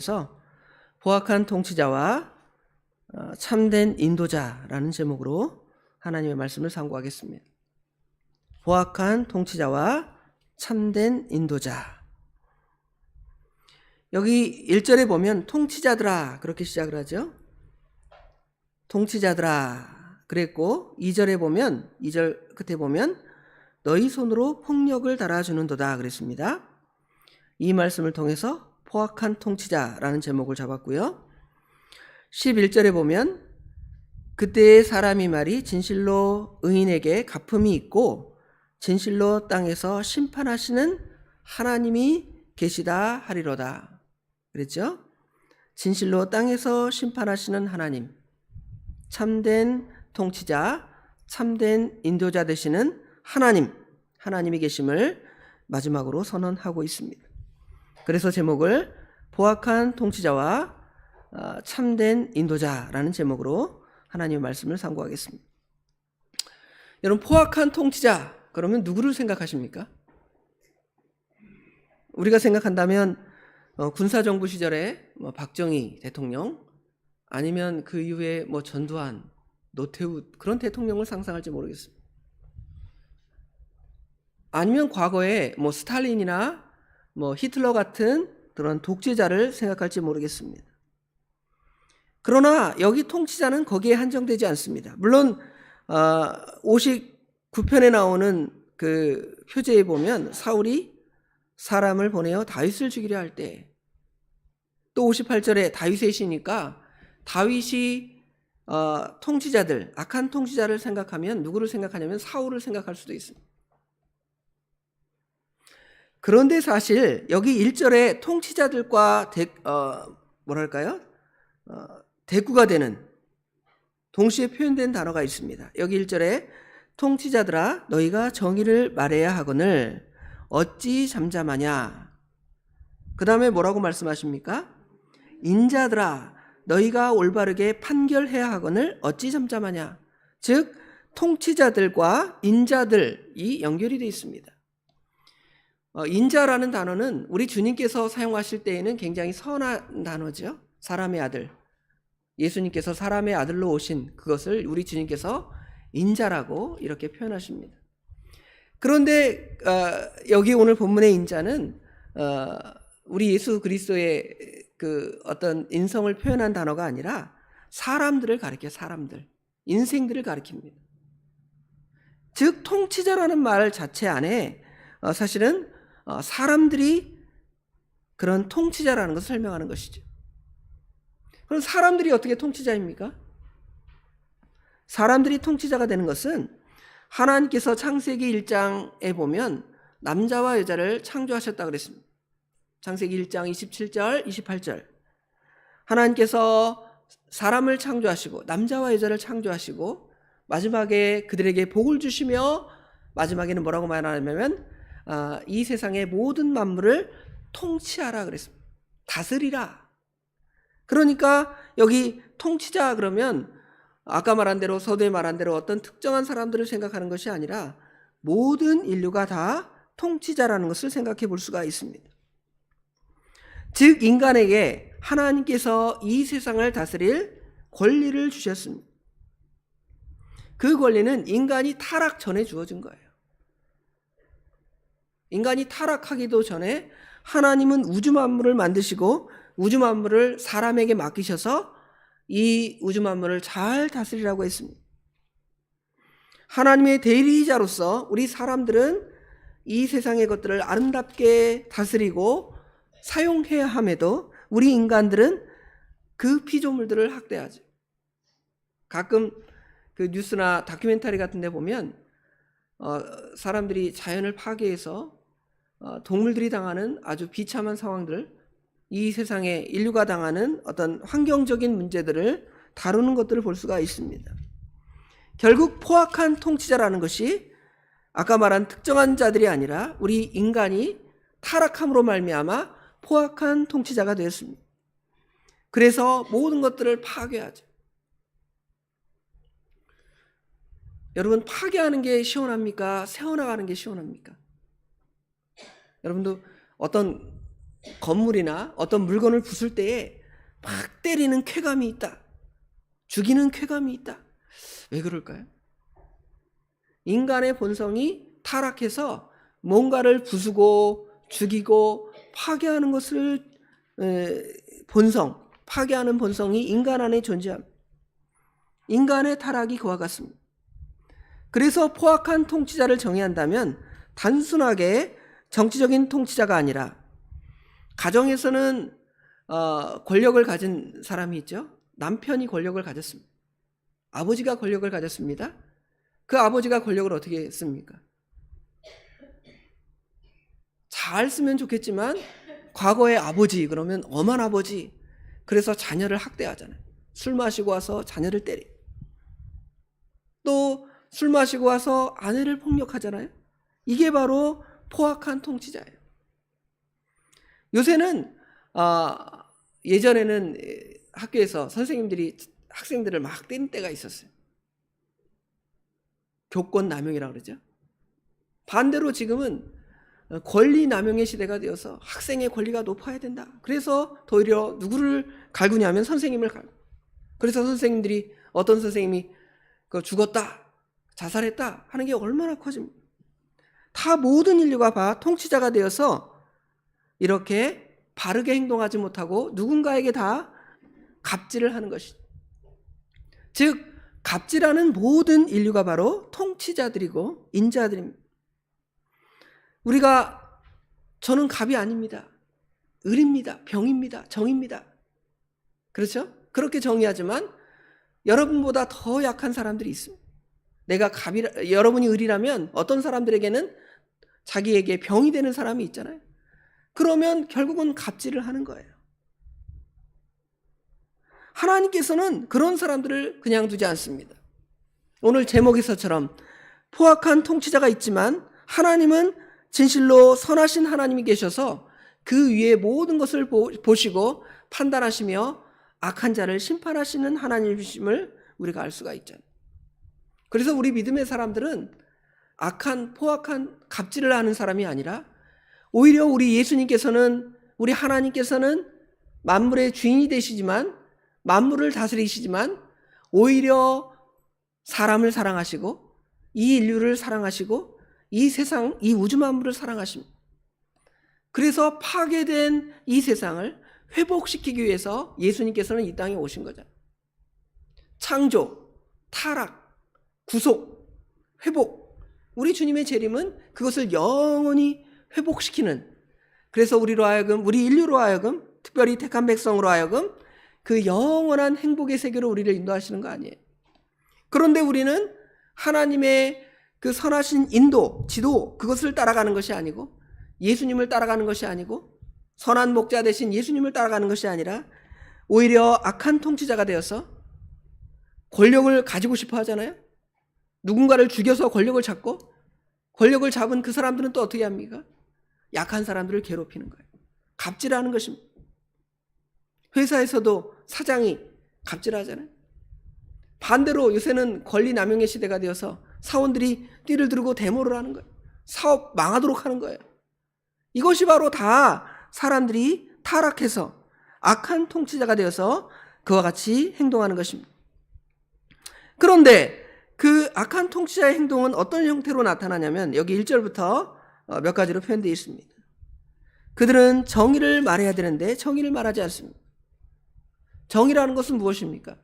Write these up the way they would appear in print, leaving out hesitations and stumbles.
그래서 포악한 통치자와 참된 인도자라는 제목으로 하나님의 말씀을 상고하겠습니다. 포악한 통치자와 참된 인도자. 여기 1절에 보면 통치자들아 그렇게 시작을 하죠. 통치자들아 그랬고 2절에 보면 2절 끝에 보면 너희 손으로 폭력을 달아주는도다 그랬습니다. 이 말씀을 통해서 포악한 통치자라는 제목을 잡았고요. 11절에 보면 그때의 사람이 말이 진실로 의인에게 갚음이 있고 진실로 땅에서 심판하시는 하나님이 계시다 하리로다 그랬죠. 진실로 땅에서 심판하시는 하나님, 참된 통치자, 참된 인도자 되시는 하나님이 계심을 마지막으로 선언하고 있습니다. 그래서 제목을 포악한 통치자와 참된 인도자라는 제목으로 하나님의 말씀을 상고하겠습니다. 여러분, 포악한 통치자 그러면 누구를 생각하십니까? 우리가 생각한다면 군사정부 시절에 박정희 대통령 아니면 그 이후에 전두환, 노태우 그런 대통령을 상상할지 모르겠습니다. 아니면 과거에 스탈린이나 히틀러 같은 그런 독재자를 생각할지 모르겠습니다. 그러나 여기 통치자는 거기에 한정되지 않습니다. 물론 59편에 나오는 그 표제에 보면 사울이 사람을 보내어 다윗을 죽이려 할 때, 또 58절에 다윗의 시니까 다윗이 통치자들, 악한 통치자를 생각하면 누구를 생각하냐면 사울을 생각할 수도 있습니다. 그런데 사실 여기 1절에 통치자들과 대꾸가 되는 동시에 표현된 단어가 있습니다. 여기 1절에 통치자들아 너희가 정의를 말해야 하거늘 어찌 잠잠하냐. 그 다음에 뭐라고 말씀하십니까? 인자들아 너희가 올바르게 판결해야 하거늘 어찌 잠잠하냐. 즉 통치자들과 인자들이 연결이 되어 있습니다. 인자라는 단어는 우리 주님께서 사용하실 때에는 굉장히 선한 단어죠. 사람의 아들. 예수님께서 사람의 아들로 오신 그것을 우리 주님께서 인자라고 이렇게 표현하십니다. 그런데 여기 오늘 본문의 인자는 우리 예수 그리스도의 그 어떤 인성을 표현한 단어가 아니라 사람들을 가리켜 사람들, 인생들을 가리킵니다. 즉 통치자라는 말 자체 안에 사실은 사람들이 그런 통치자라는 것을 설명하는 것이죠. 그럼 사람들이 어떻게 통치자입니까? 사람들이 통치자가 되는 것은 하나님께서 창세기 1장에 보면 남자와 여자를 창조하셨다고 그랬습니다. 창세기 1장 27절, 28절. 하나님께서 사람을 창조하시고 남자와 여자를 창조하시고 마지막에 그들에게 복을 주시며 마지막에는 뭐라고 말하냐면 이 세상의 모든 만물을 통치하라 그랬습니다. 다스리라. 그러니까 여기 통치자 그러면 아까 말한 대로 서두에 말한 대로 어떤 특정한 사람들을 생각하는 것이 아니라 모든 인류가 다 통치자라는 것을 생각해 볼 수가 있습니다. 즉 인간에게 하나님께서 이 세상을 다스릴 권리를 주셨습니다. 그 권리는 인간이 타락 전에 주어진 거예요. 인간이 타락하기도 전에 하나님은 우주 만물을 만드시고 우주 만물을 사람에게 맡기셔서 이 우주 만물을 잘 다스리라고 했습니다. 하나님의 대리자로서 우리 사람들은 이 세상의 것들을 아름답게 다스리고 사용해야 함에도 우리 인간들은 그 피조물들을 학대하죠. 가끔 그 뉴스나 다큐멘터리 같은 데 보면 사람들이 자연을 파괴해서 동물들이 당하는 아주 비참한 상황들, 이 세상에 인류가 당하는 어떤 환경적인 문제들을 다루는 것들을 볼 수가 있습니다. 결국 포악한 통치자라는 것이 아까 말한 특정한 자들이 아니라 우리 인간이 타락함으로 말미암아 포악한 통치자가 되었습니다. 그래서 모든 것들을 파괴하죠. 여러분, 파괴하는 게 시원합니까? 세워나가는 게 시원합니까? 여러분도 어떤 건물이나 어떤 물건을 부술 때에 막 때리는 쾌감이 있다. 죽이는 쾌감이 있다. 왜 그럴까요? 인간의 본성이 타락해서 뭔가를 부수고 죽이고 파괴하는 것을 파괴하는 본성이 인간 안에 존재합니다. 인간의 타락이 그와 같습니다. 그래서 포악한 통치자를 정의한다면 단순하게 정치적인 통치자가 아니라 가정에서는 권력을 가진 사람이 있죠. 남편이 권력을 가졌습니다. 아버지가 권력을 가졌습니다. 그 아버지가 권력을 어떻게 씁니까? 잘 쓰면 좋겠지만 과거의 아버지 그러면 엄한 아버지, 그래서 자녀를 학대하잖아요. 술 마시고 와서 자녀를 때려. 또 술 마시고 와서 아내를 폭력하잖아요. 이게 바로 포악한 통치자예요. 요새는 예전에는 학교에서 선생님들이 학생들을 막 때린 때가 있었어요. 교권 남용이라고 그러죠. 반대로 지금은 권리 남용의 시대가 되어서 학생의 권리가 높아야 된다. 그래서 오히려 누구를 갈구냐면 선생님을 갈구. 그래서 선생님들이 어떤 선생님이 죽었다, 자살했다 하는 게 얼마나 커집니까? 다 모든 인류가 통치자가 되어서 이렇게 바르게 행동하지 못하고 누군가에게 다 갑질을 하는 것이죠. 즉 갑질하는 모든 인류가 바로 통치자들이고 인자들입니다. 저는 갑이 아닙니다. 을입니다. 병입니다. 정입니다. 그렇죠? 그렇게 정의하지만 여러분보다 더 약한 사람들이 있습니다. 여러분이 을이라면 어떤 사람들에게는 자기에게 병이 되는 사람이 있잖아요. 그러면 결국은 갑질을 하는 거예요. 하나님께서는 그런 사람들을 그냥 두지 않습니다. 오늘 제목에서처럼 포악한 통치자가 있지만 하나님은 진실로 선하신 하나님이 계셔서 그 위에 모든 것을 보시고 판단하시며 악한 자를 심판하시는 하나님이심을 우리가 알 수가 있잖아요. 그래서 우리 믿음의 사람들은 악한 포악한 갑질을 하는 사람이 아니라 오히려 우리 예수님께서는, 우리 하나님께서는 만물의 주인이 되시지만, 만물을 다스리시지만 오히려 사람을 사랑하시고 이 인류를 사랑하시고 이 세상, 이 우주 만물을 사랑하십니다. 그래서 파괴된 이 세상을 회복시키기 위해서 예수님께서는 이 땅에 오신 거죠. 창조, 타락, 구속, 회복. 우리 주님의 재림은 그것을 영원히 회복시키는, 그래서 우리 인류로 하여금, 특별히 택한 백성으로 하여금 그 영원한 행복의 세계로 우리를 인도하시는 거 아니에요. 그런데 우리는 하나님의 그 선하신 인도, 지도, 그것을 따라가는 것이 아니고, 예수님을 따라가는 것이 아니고, 선한 목자 대신 예수님을 따라가는 것이 아니라 오히려 악한 통치자가 되어서 권력을 가지고 싶어 하잖아요. 누군가를 죽여서 권력을 잡고, 권력을 잡은 그 사람들은 또 어떻게 합니까? 약한 사람들을 괴롭히는 거예요. 갑질하는 것입니다. 회사에서도 사장이 갑질하잖아요. 반대로 요새는 권리 남용의 시대가 되어서 사원들이 띠를 두르고 데모를 하는 거예요. 사업 망하도록 하는 거예요. 이것이 바로 다 사람들이 타락해서 악한 통치자가 되어서 그와 같이 행동하는 것입니다. 그런데 그 악한 통치자의 행동은 어떤 형태로 나타나냐면 여기 1절부터 몇 가지로 표현되어 있습니다. 그들은 정의를 말해야 되는데 정의를 말하지 않습니다. 정의라는 것은 무엇입니까?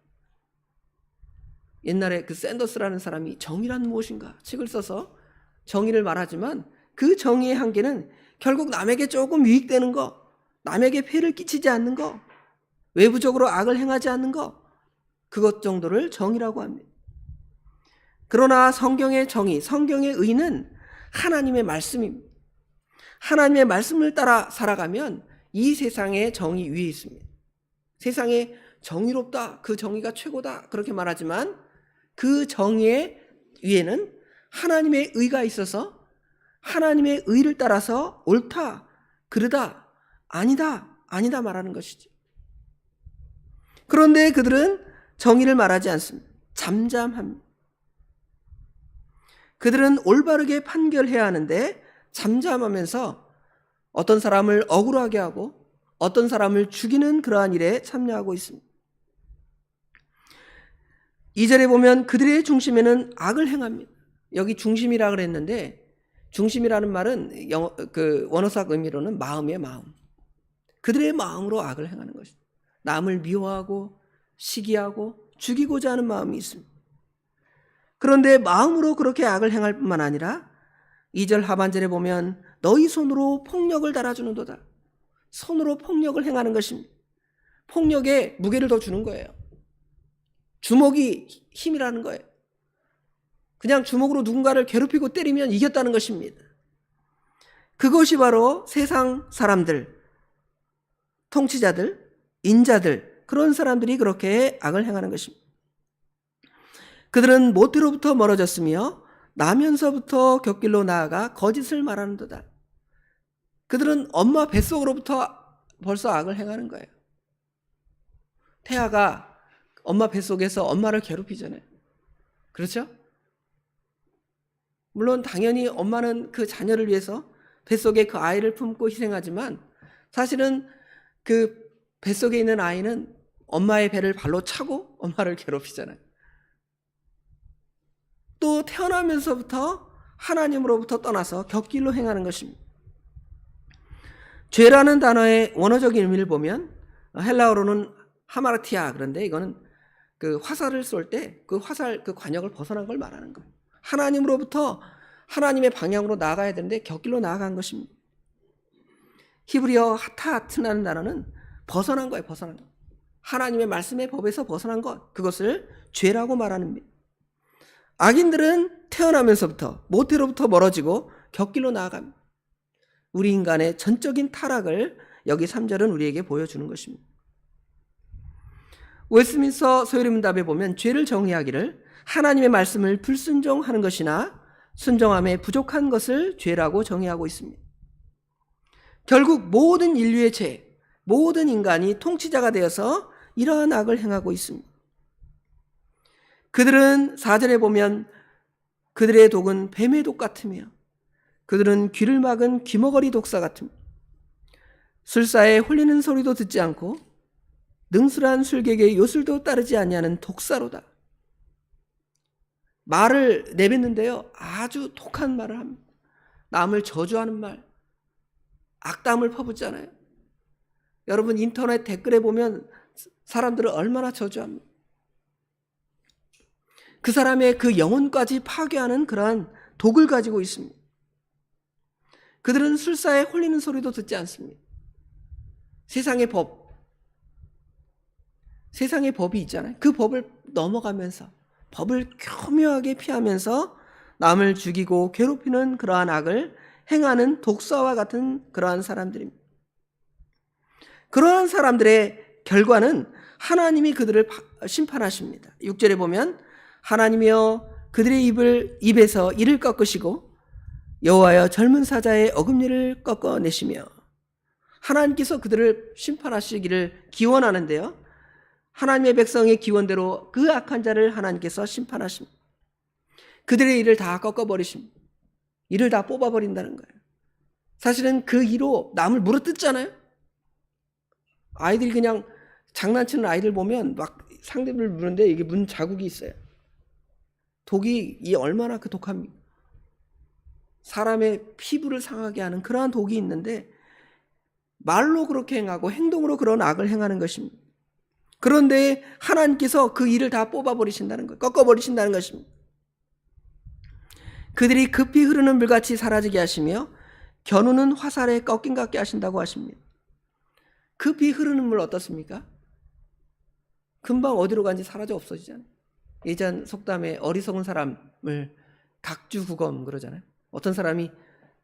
옛날에 그 샌더스라는 사람이 정의란 무엇인가 책을 써서 정의를 말하지만 그 정의의 한계는 결국 남에게 조금 유익되는 거, 남에게 폐를 끼치지 않는 거, 외부적으로 악을 행하지 않는 거, 그것 정도를 정의라고 합니다. 그러나 성경의 정의, 성경의 의는 하나님의 말씀입니다. 하나님의 말씀을 따라 살아가면 이 세상의 정의 위에 있습니다. 세상에 정의롭다, 그 정의가 최고다 그렇게 말하지만 그 정의의 위에는 하나님의 의가 있어서 하나님의 의를 따라서 옳다, 그르다, 아니다 말하는 것이죠. 그런데 그들은 정의를 말하지 않습니다. 잠잠합니다. 그들은 올바르게 판결해야 하는데 잠잠하면서 어떤 사람을 억울하게 하고 어떤 사람을 죽이는 그러한 일에 참여하고 있습니다. 2절에 보면 그들의 중심에는 악을 행합니다. 여기 중심이라 그랬는데 중심이라는 말은 원어사학 의미로는 마음이에요. 마음. 그들의 마음으로 악을 행하는 것입니다. 남을 미워하고 시기하고 죽이고자 하는 마음이 있습니다. 그런데 마음으로 그렇게 악을 행할 뿐만 아니라 2절 하반절에 보면 너희 손으로 폭력을 달아주는도다. 손으로 폭력을 행하는 것입니다. 폭력에 무게를 더 주는 거예요. 주먹이 힘이라는 거예요. 그냥 주먹으로 누군가를 괴롭히고 때리면 이겼다는 것입니다. 그것이 바로 세상 사람들, 통치자들, 인자들, 그런 사람들이 그렇게 악을 행하는 것입니다. 그들은 모태로부터 멀어졌으며 나면서부터 곁길로 나아가 거짓을 말하는도다. 그들은 엄마 뱃속으로부터 벌써 악을 행하는 거예요. 태아가 엄마 뱃속에서 엄마를 괴롭히잖아요. 그렇죠? 물론 당연히 엄마는 그 자녀를 위해서 뱃속에 그 아이를 품고 희생하지만 사실은 그 뱃속에 있는 아이는 엄마의 배를 발로 차고 엄마를 괴롭히잖아요. 또 태어나면서부터 하나님으로부터 떠나서 곁길로 행하는 것입니다. 죄라는 단어의 원어적인 의미를 보면 헬라어로는 하마르티아, 그런데 이거는 그 화살을 쏠 때 그 화살 그 관역을 벗어난 걸 말하는 거예요. 하나님으로부터 하나님의 방향으로 나아가야 되는데 곁길로 나아간 것입니다. 히브리어 하타트라는 단어는 벗어난 거예요. 벗어난 거. 하나님의 말씀의 법에서 벗어난 것, 그것을 죄라고 말하는 겁니다. 악인들은 태어나면서부터 모태로부터 멀어지고 곁길로 나아갑니다. 우리 인간의 전적인 타락을 여기 3절은 우리에게 보여주는 것입니다. 웨스민스터 소요리문답에 보면 죄를 정의하기를 하나님의 말씀을 불순종하는 것이나 순종함에 부족한 것을 죄라고 정의하고 있습니다. 결국 모든 인류의 죄, 모든 인간이 통치자가 되어서 이러한 악을 행하고 있습니다. 그들은 4절에 보면 그들의 독은 뱀의 독 같으며 그들은 귀를 막은 귀머거리 독사 같습니다. 술사의 홀리는 소리도 듣지 않고 능술한 술객의 요술도 따르지 아니하는 독사로다. 말을 내뱉는데요, 아주 독한 말을 합니다. 남을 저주하는 말, 악담을 퍼붓잖아요. 여러분 인터넷 댓글에 보면 사람들을 얼마나 저주합니다. 그 사람의 그 영혼까지 파괴하는 그러한 독을 가지고 있습니다. 그들은 술사에 홀리는 소리도 듣지 않습니다. 세상의 법이 있잖아요. 그 법을 넘어가면서 법을 교묘하게 피하면서 남을 죽이고 괴롭히는 그러한 악을 행하는 독사와 같은 그러한 사람들입니다. 그러한 사람들의 결과는 하나님이 그들을 심판하십니다. 6절에 보면 하나님이여 그들의 입에서 이를 꺾으시고 여호와여 젊은 사자의 어금니를 꺾어내시며, 하나님께서 그들을 심판하시기를 기원하는데요, 하나님의 백성의 기원대로 그 악한 자를 하나님께서 심판하십니다. 그들의 이를 다 꺾어버리십니다. 이를 다 뽑아버린다는 거예요. 사실은 그 이로 남을 물어뜯잖아요. 아이들이 그냥 장난치는 아이들 보면 막 상대를 무는데 이게 문 자국이 있어요. 독이 얼마나 그 독합니까? 사람의 피부를 상하게 하는 그러한 독이 있는데 말로 그렇게 행하고 행동으로 그런 악을 행하는 것입니다. 그런데 하나님께서 그 일을 다 뽑아버리신다는 거예요. 꺾어버리신다는 것입니다. 그들이 급히 흐르는 물같이 사라지게 하시며 겨누는 화살에 꺾인 것 같게 하신다고 하십니다. 급히 흐르는 물 어떻습니까? 금방 어디로 간지 사라져 없어지잖아요. 예전 속담에 어리석은 사람을 각주구검 그러잖아요. 어떤 사람이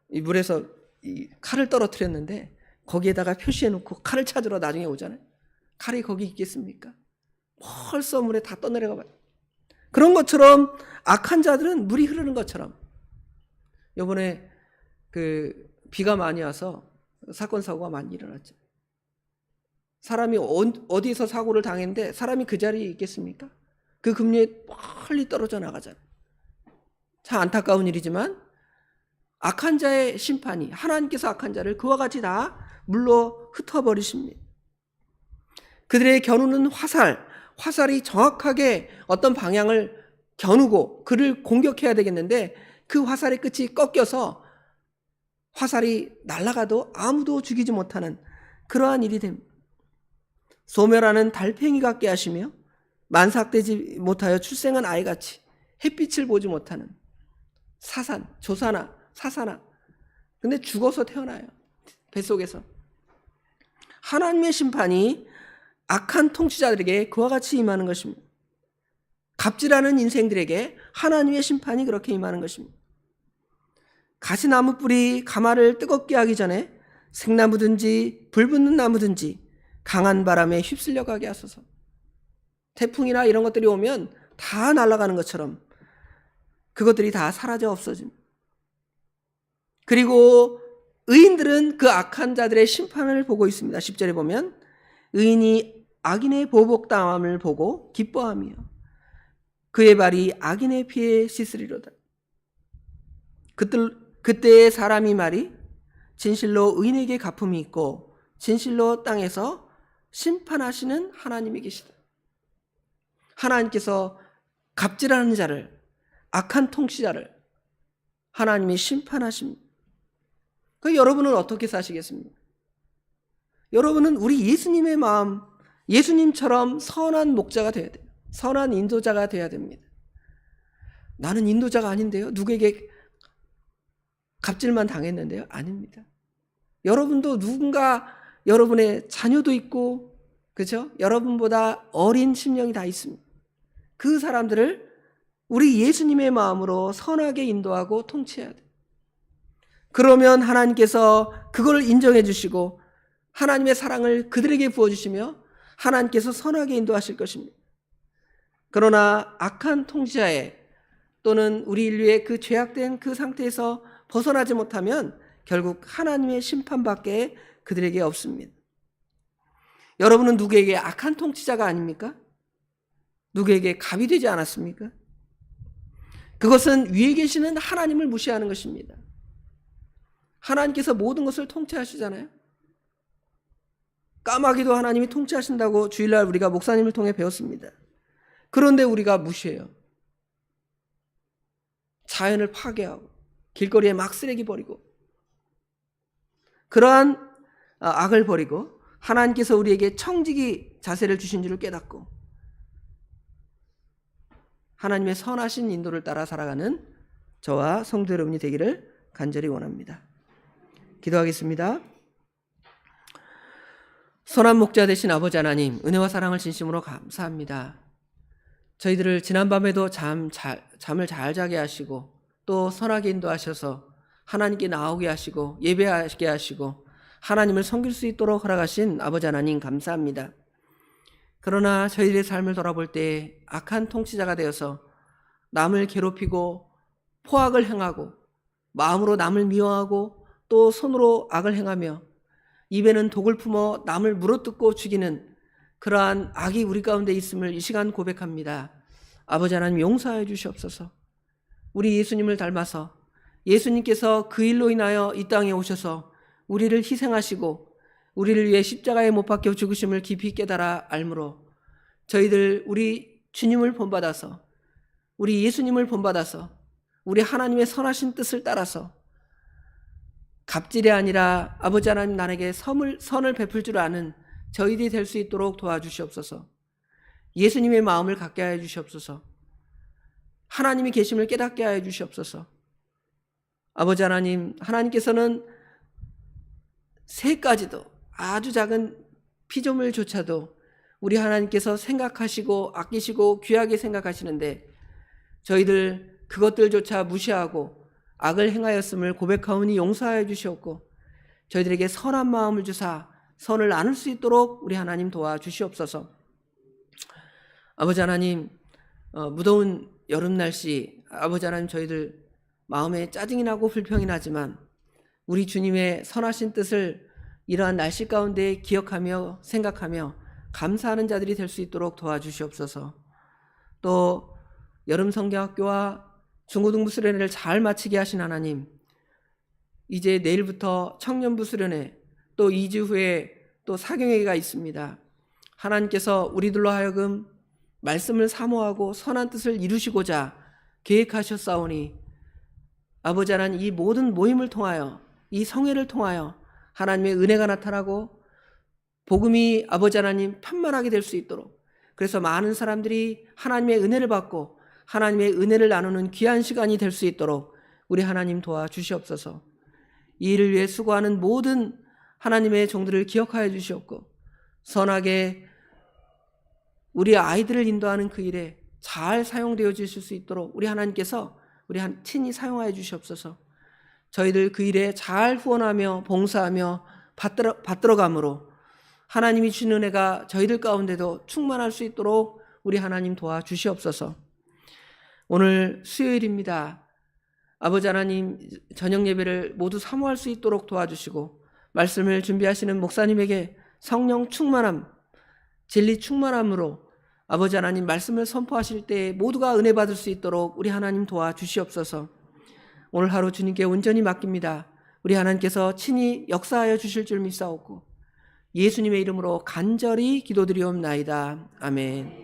이 물에서 이 칼을 떨어뜨렸는데 거기에다가 표시해놓고 칼을 찾으러 나중에 오잖아요. 칼이 거기 있겠습니까? 벌써 물에 다 떠내려가 봐요. 그런 것처럼 악한 자들은 물이 흐르는 것처럼, 이번에 그 비가 많이 와서 사건 사고가 많이 일어났죠. 사람이 어디서 사고를 당했는데 사람이 그 자리에 있겠습니까? 그 급류에 멀리 떨어져 나가잖아요. 참 안타까운 일이지만 악한 자의 심판이, 하나님께서 악한 자를 그와 같이 다 물로 흩어버리십니다. 그들의 겨누는 화살이 정확하게 어떤 방향을 겨누고 그를 공격해야 되겠는데 그 화살의 끝이 꺾여서 화살이 날아가도 아무도 죽이지 못하는 그러한 일이 됩니다. 소멸하는 달팽이 같게 하시며 만삭되지 못하여 출생한 아이같이 햇빛을 보지 못하는 사사나 근데 죽어서 태어나요. 뱃속에서. 하나님의 심판이 악한 통치자들에게 그와 같이 임하는 것입니다. 갑질하는 인생들에게 하나님의 심판이 그렇게 임하는 것입니다. 가시나무 뿌리 가마를 뜨겁게 하기 전에 생나무든지 불붙는 나무든지 강한 바람에 휩쓸려 가게 하소서. 태풍이나 이런 것들이 오면 다 날아가는 것처럼 그것들이 다 사라져 없어집니다. 그리고 의인들은 그 악한 자들의 심판을 보고 있습니다. 10절에 보면 의인이 악인의 보복당함을 보고 기뻐하며 그의 발이 악인의 피에 씻으리로다. 그때의 사람이 말이 진실로 의인에게 갚음이 있고 진실로 땅에서 심판하시는 하나님이 계시다. 하나님께서 갑질하는 자를, 악한 통치자를 하나님이 심판하십니다. 그 여러분은 어떻게 사시겠습니까? 여러분은 우리 예수님의 마음, 예수님처럼 선한 목자가 되어야 돼요. 선한 인도자가 되어야 됩니다. 나는 인도자가 아닌데요. 누구에게 갑질만 당했는데요. 아닙니다. 여러분도 누군가 여러분의 자녀도 있고, 그렇죠? 여러분보다 어린 심령이 다 있습니다. 그 사람들을 우리 예수님의 마음으로 선하게 인도하고 통치해야 돼요. 그러면 하나님께서 그걸 인정해 주시고 하나님의 사랑을 그들에게 부어주시며 하나님께서 선하게 인도하실 것입니다. 그러나 악한 통치자의 또는 우리 인류의 그 죄악된 그 상태에서 벗어나지 못하면 결국 하나님의 심판밖에 그들에게 없습니다. 여러분은 누구에게 악한 통치자가 아닙니까? 누구에게 갑이 되지 않았습니까? 그것은 위에 계시는 하나님을 무시하는 것입니다. 하나님께서 모든 것을 통치하시잖아요. 까마귀도 하나님이 통치하신다고 주일날 우리가 목사님을 통해 배웠습니다. 그런데 우리가 무시해요. 자연을 파괴하고 길거리에 막 쓰레기 버리고 그러한 악을 버리고 하나님께서 우리에게 청지기 자세를 주신 줄을 깨닫고 하나님의 선하신 인도를 따라 살아가는 저와 성도 여러분이 되기를 간절히 원합니다. 기도하겠습니다. 선한 목자 되신 아버지 하나님, 은혜와 사랑을 진심으로 감사합니다. 저희들을 지난밤에도 잠을 잘 자게 하시고 또 선하게 인도하셔서 하나님께 나오게 하시고 예배하게 하시고 하나님을 섬길 수 있도록 허락하신 아버지 하나님 감사합니다. 그러나 저희들의 삶을 돌아볼 때 악한 통치자가 되어서 남을 괴롭히고 포악을 행하고 마음으로 남을 미워하고 또 손으로 악을 행하며 입에는 독을 품어 남을 물어뜯고 죽이는 그러한 악이 우리 가운데 있음을 이 시간 고백합니다. 아버지 하나님 용서하여 주시옵소서. 우리 예수님을 닮아서 예수님께서 그 일로 인하여 이 땅에 오셔서 우리를 희생하시고 우리를 위해 십자가에 못 박혀 죽으심을 깊이 깨달아 알므로 저희들 우리 주님을 본받아서 우리 예수님을 본받아서 우리 하나님의 선하신 뜻을 따라서 갑질이 아니라 아버지 하나님 나에게 선을 베풀 줄 아는 저희들이 될 수 있도록 도와주시옵소서. 예수님의 마음을 갖게 하여 주시옵소서. 하나님이 계심을 깨닫게 하여 주시옵소서. 아버지 하나님, 하나님께서는 새까지도 아주 작은 피조물조차도 우리 하나님께서 생각하시고 아끼시고 귀하게 생각하시는데 저희들 그것들조차 무시하고 악을 행하였음을 고백하오니 용서하여 주시옵고 저희들에게 선한 마음을 주사 선을 나눌 수 있도록 우리 하나님 도와주시옵소서. 아버지 하나님, 무더운 여름 날씨 아버지 하나님 저희들 마음에 짜증이 나고 불평이 나지만 우리 주님의 선하신 뜻을 이러한 날씨 가운데 기억하며 생각하며 감사하는 자들이 될 수 있도록 도와주시옵소서. 또 여름 성경학교와 중고등부 수련회를 잘 마치게 하신 하나님, 이제 내일부터 청년부 수련회, 또 2주 후에 또 사경회가 있습니다. 하나님께서 우리들로 하여금 말씀을 사모하고 선한 뜻을 이루시고자 계획하셨사오니 아버지 하나님, 이 모든 모임을 통하여, 이 성회를 통하여 하나님의 은혜가 나타나고 복음이 아버지 하나님 편만하게 될 수 있도록, 그래서 많은 사람들이 하나님의 은혜를 받고 하나님의 은혜를 나누는 귀한 시간이 될 수 있도록 우리 하나님 도와주시옵소서. 이 일을 위해 수고하는 모든 하나님의 종들을 기억하여 주시옵고, 선하게 우리 아이들을 인도하는 그 일에 잘 사용되어 주실 수 있도록 우리 하나님께서 우리 친히 사용하여 주시옵소서. 저희들 그 일에 잘 후원하며 봉사하며 받들어감으로 하나님이 주신 은혜가 저희들 가운데도 충만할 수 있도록 우리 하나님 도와주시옵소서. 오늘 수요일입니다. 아버지 하나님, 저녁 예배를 모두 사모할 수 있도록 도와주시고, 말씀을 준비하시는 목사님에게 성령 충만함, 진리 충만함으로 아버지 하나님 말씀을 선포하실 때 모두가 은혜 받을 수 있도록 우리 하나님 도와주시옵소서. 오늘 하루 주님께 온전히 맡깁니다. 우리 하나님께서 친히 역사하여 주실 줄 믿사옵고 예수님의 이름으로 간절히 기도드리옵나이다. 아멘.